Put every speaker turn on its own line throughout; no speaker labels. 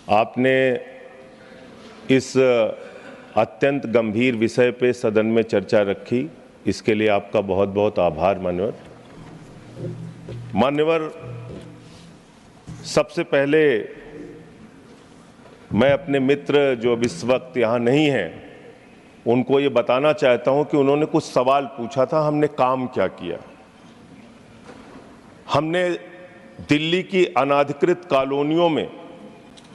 आपने इस अत्यंत गंभीर विषय पे सदन में चर्चा रखी, इसके लिए आपका बहुत बहुत आभार मान्यवर। मान्यवर, सबसे पहले मैं अपने मित्र जो इस वक्त यहाँ नहीं हैं उनको ये बताना चाहता हूँ कि उन्होंने कुछ सवाल पूछा था, हमने काम क्या किया। हमने दिल्ली की अनाधिकृत कॉलोनियों में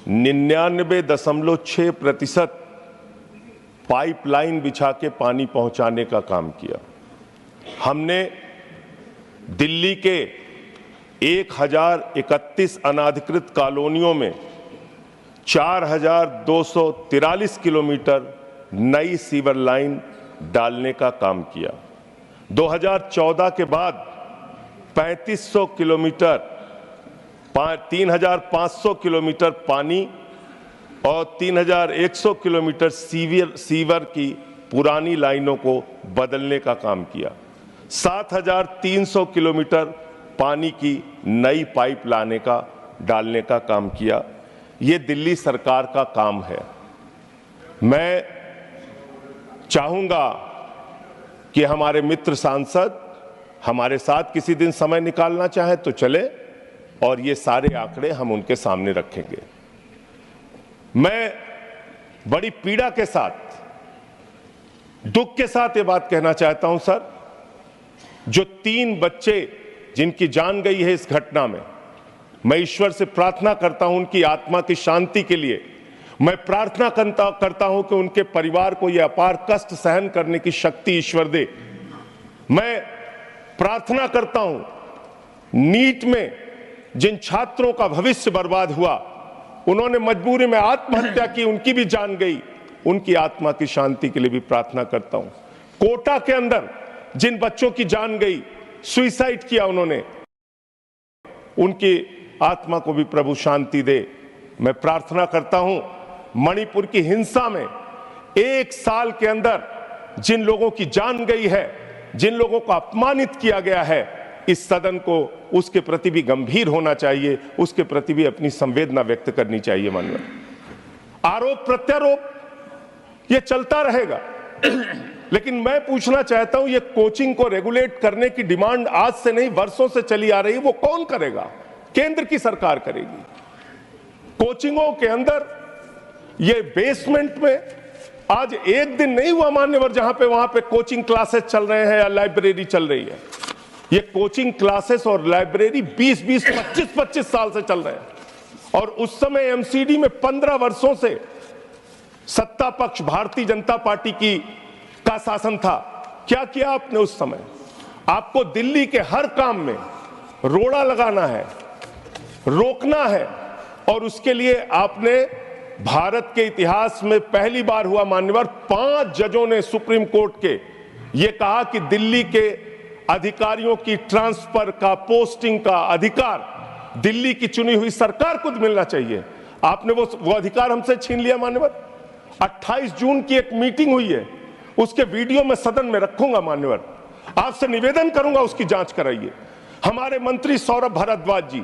99.6% पाइपलाइन बिछा के पानी पहुंचाने का काम किया। हमने दिल्ली के 1031 अनाधिकृत कॉलोनियों में 4243 किलोमीटर नई सीवर लाइन डालने का काम किया। 2014 के बाद 3500 किलोमीटर 3500 किलोमीटर पानी और 3100 किलोमीटर सीवर की पुरानी लाइनों को बदलने का काम किया। 7300 किलोमीटर पानी की नई पाइप डालने का काम किया। ये दिल्ली सरकार का काम है। मैं चाहूंगा कि हमारे मित्र सांसद हमारे साथ किसी दिन समय निकालना चाहे तो चले और ये सारे आंकड़े हम उनके सामने रखेंगे। मैं बड़ी पीड़ा के साथ, दुख के साथ ये बात कहना चाहता हूं सर, जो 3 बच्चे जिनकी जान गई है इस घटना में, मैं ईश्वर से प्रार्थना करता हूं उनकी आत्मा की शांति के लिए। मैं प्रार्थना करता हूं कि उनके परिवार को यह अपार कष्ट सहन करने की शक्ति ईश्वर दे। मैं प्रार्थना करता हूं नीट में जिन छात्रों का भविष्य बर्बाद हुआ, उन्होंने मजबूरी में आत्महत्या की, उनकी भी जान गई, उनकी आत्मा की शांति के लिए भी प्रार्थना करता हूं। कोटा के अंदर जिन बच्चों की जान गई, सुसाइड किया उन्होंने, उनकी आत्मा को भी प्रभु शांति दे। मैं प्रार्थना करता हूं मणिपुर की हिंसा में 1 साल के अंदर जिन लोगों की जान गई है, जिन लोगों को अपमानित किया गया है, इस सदन को उसके प्रति भी गंभीर होना चाहिए, उसके प्रति भी अपनी संवेदना व्यक्त करनी चाहिए। माननीय, आरोप प्रत्यारोप ये चलता रहेगा, लेकिन मैं पूछना चाहता हूं, ये कोचिंग को रेगुलेट करने की डिमांड आज से नहीं वर्षों से चली आ रही है, वो कौन करेगा? केंद्र की सरकार करेगी। कोचिंगों के अंदर ये बेसमेंट में आज एक दिन नहीं हुआ मान्यवर जहां पे वहां पे कोचिंग क्लासेस चल रहे हैं या लाइब्रेरी चल रही है। ये कोचिंग क्लासेस और लाइब्रेरी 20-20, 25-25 साल से चल रहे हैं, और उस समय एमसीडी में 15 वर्षों से सत्ता पक्ष भारतीय जनता पार्टी का शासन था। क्या किया आपने उस समय? आपको दिल्ली के हर काम में रोड़ा लगाना है, रोकना है, और उसके लिए आपने भारत के इतिहास में पहली बार हुआ मान्यवर, 5 जजों ने सुप्रीम कोर्ट के ये कहा कि दिल्ली के अधिकारियों की ट्रांसफर का, पोस्टिंग का अधिकार दिल्ली की चुनी हुई सरकार को मिलना चाहिए। आपने वो अधिकार हमसे छीन लिया मान्यवर। 28 जून की एक मीटिंग हुई है, उसके वीडियो में सदन में रखूंगा मान्यवर, आपसे निवेदन करूंगा उसकी जांच कराइए। हमारे मंत्री सौरभ भारद्वाज जी,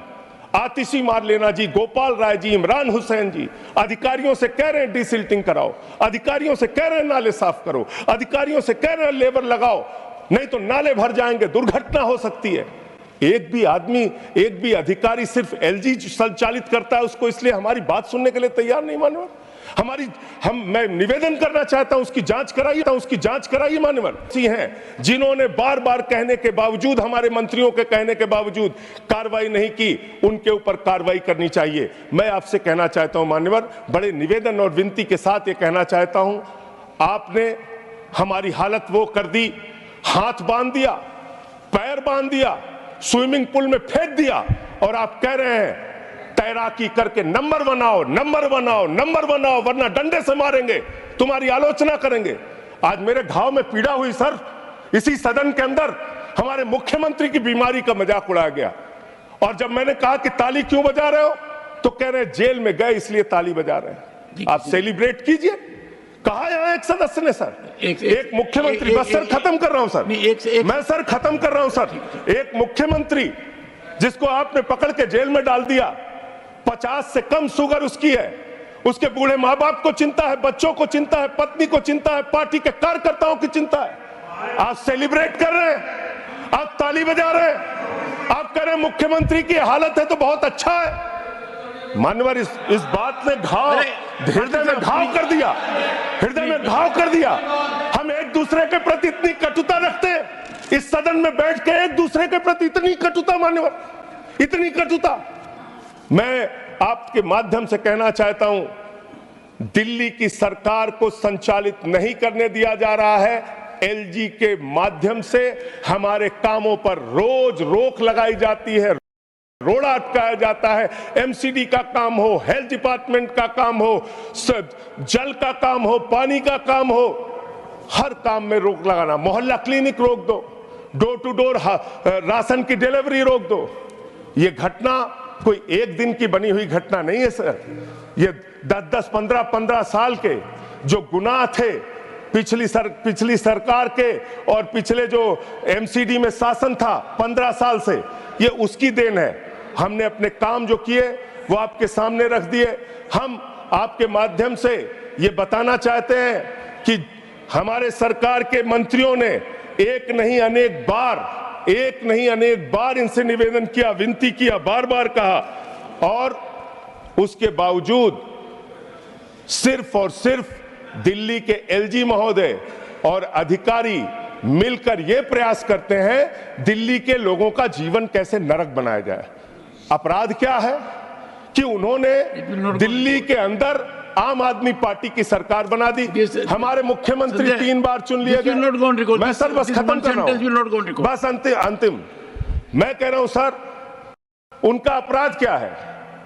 आतिशी मारलेना जी, गोपाल राय जी, इमरान हुसैन जी अधिकारियों से कह रहे हैं डिसिल्टिंग कराओ, अधिकारियों से कह रहे हैं नाले साफ करो, अधिकारियों से कह रहे हैं लेबर लगाओ, नहीं तो नाले भर जाएंगे, दुर्घटना हो सकती है। एक भी आदमी, एक भी अधिकारी सिर्फ एलजी संचालित करता है उसको, इसलिए हमारी बात सुनने के लिए तैयार नहीं मान्यवर। मैं निवेदन करना चाहता हूं उसकी जांच कराइए मान्यवर। हैं जिन्होंने बार बार कहने के बावजूद, हमारे मंत्रियों के कहने के बावजूद कार्रवाई नहीं की, उनके ऊपर कार्रवाई करनी चाहिए। मैं आपसे कहना चाहता हूं मान्यवर, बड़े निवेदन और विनती के साथ ये कहना चाहता हूं, आपने हमारी हालत वो कर दी, हाथ बांध दिया, पैर बांध दिया, स्विमिंग पूल में फेंक दिया, और आप कह रहे हैं तैराकी करके नंबर बनाओ, वरना डंडे से मारेंगे, तुम्हारी आलोचना करेंगे। आज मेरे घाव में पीड़ा हुई सर, इसी सदन के अंदर हमारे मुख्यमंत्री की बीमारी का मजाक उड़ाया गया, और जब मैंने कहा कि ताली क्यों बजा रहे हो, तो कह रहे जेल में गए इसलिए ताली बजा रहे हैं। आप सेलिब्रेट कीजिए। कहा यहां एक सदस्य ने सर, एक मुख्यमंत्री, बस सर खत्म कर रहा हूं सर, मैं सर खत्म कर रहा हूं सर, एक मुख्यमंत्री जिसको आपने पकड़ के जेल में डाल दिया, 50 से कम शुगर उसकी है, उसके बूढ़े माँ बाप को चिंता है, बच्चों को चिंता है, पत्नी को चिंता है, पार्टी के कार्यकर्ताओं की चिंता है। आप सेलिब्रेट कर रहे हैं, आप ताली बजा रहे हैं, आप कह रहे हैं मुख्यमंत्री की हालत है तो बहुत अच्छा है। मान्यवर, इस बात ने हृदय में घाव कर दिया, हृदय में घाव कर दिया। हम एक दूसरे के प्रति इतनी कटुता रखते हैं, इस सदन में बैठ के एक दूसरे के प्रति इतनी कटुता, मान्यवर, इतनी कटुता। मैं आपके माध्यम से कहना चाहता हूं, दिल्ली की सरकार को संचालित नहीं करने दिया जा रहा है। एलजी के माध्यम से हमारे कामों पर रोज रोक लगाई जाती है, रोड़ा अटकाया जाता है। एमसीडी का काम हो, हेल्थ डिपार्टमेंट का काम हो, जल का काम हो, पानी का काम हो, हर काम में रोक लगाना। मोहल्ला क्लिनिक रोक दो, डोर टू डोर राशन की डिलीवरी रोक दो। ये घटना कोई एक दिन की बनी हुई घटना नहीं है सर। ये 10-10, 15-15 साल के जो गुनाह थे पिछली सरकार के और पिछले जो एमसीडी में शासन था 15 साल से, ये उसकी देन है। हमने अपने काम जो किए वो आपके सामने रख दिए। हम आपके माध्यम से ये बताना चाहते हैं कि हमारे सरकार के मंत्रियों ने एक नहीं अनेक बार इनसे निवेदन किया, विनती किया, बार बार कहा, और उसके बावजूद सिर्फ और सिर्फ दिल्ली के एलजी महोदय और अधिकारी मिलकर यह प्रयास करते हैं दिल्ली के लोगों का जीवन कैसे नरक बनाया जाए। अपराध क्या है कि उन्होंने दिल्ली के अंदर आम आदमी पार्टी की सरकार बना दी। हमारे मुख्यमंत्री 3 बार चुन लिए गए। मैं सर बस खत्म कर रहा हूं, बस अंतिम मैं कह रहा हूं सर, उनका अपराध क्या है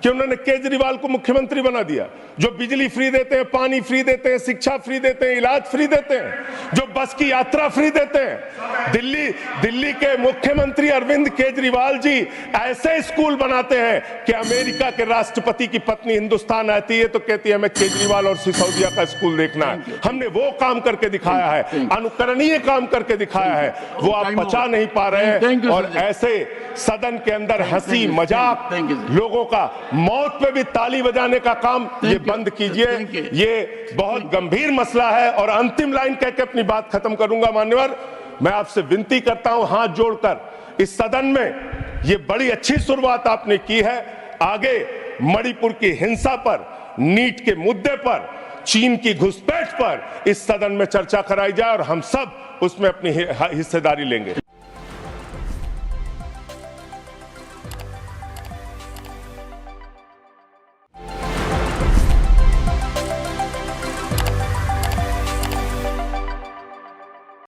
कि उन्होंने केजरीवाल को मुख्यमंत्री बना दिया, जो बिजली फ्री देते हैं, पानी फ्री देते हैं, शिक्षा फ्री देते हैं, इलाज फ्री देते हैं, जो बस की यात्रा फ्री देते हैं। दिल्ली के मुख्यमंत्री अरविंद केजरीवाल जी ऐसे स्कूल बनाते हैं कि अमेरिका के राष्ट्रपति की पत्नी हिंदुस्तान आती है तो कहती है हमें केजरीवाल और सिसोदिया का स्कूल देखना है। हमने वो काम करके दिखाया है, अनुकरणीय काम करके दिखाया है, वो आप पचा नहीं पा रहे हैं। और ऐसे सदन के अंदर हंसी मजाक, लोगों का मौत पे भी ताली बजाने का काम ये बंद कीजिए। ये बहुत गंभीर मसला है। और अंतिम लाइन कह के अपनी बात खत्म करूंगा। मान्यवर, मैं आपसे विनती करता हूं हाथ जोड़कर, इस सदन में ये बड़ी अच्छी शुरुआत आपने की है, आगे मणिपुर की हिंसा पर, नीट के मुद्दे पर, चीन की घुसपैठ पर इस सदन में चर्चा कराई जाए और हम सब उसमें अपनी हिस्सेदारी लेंगे।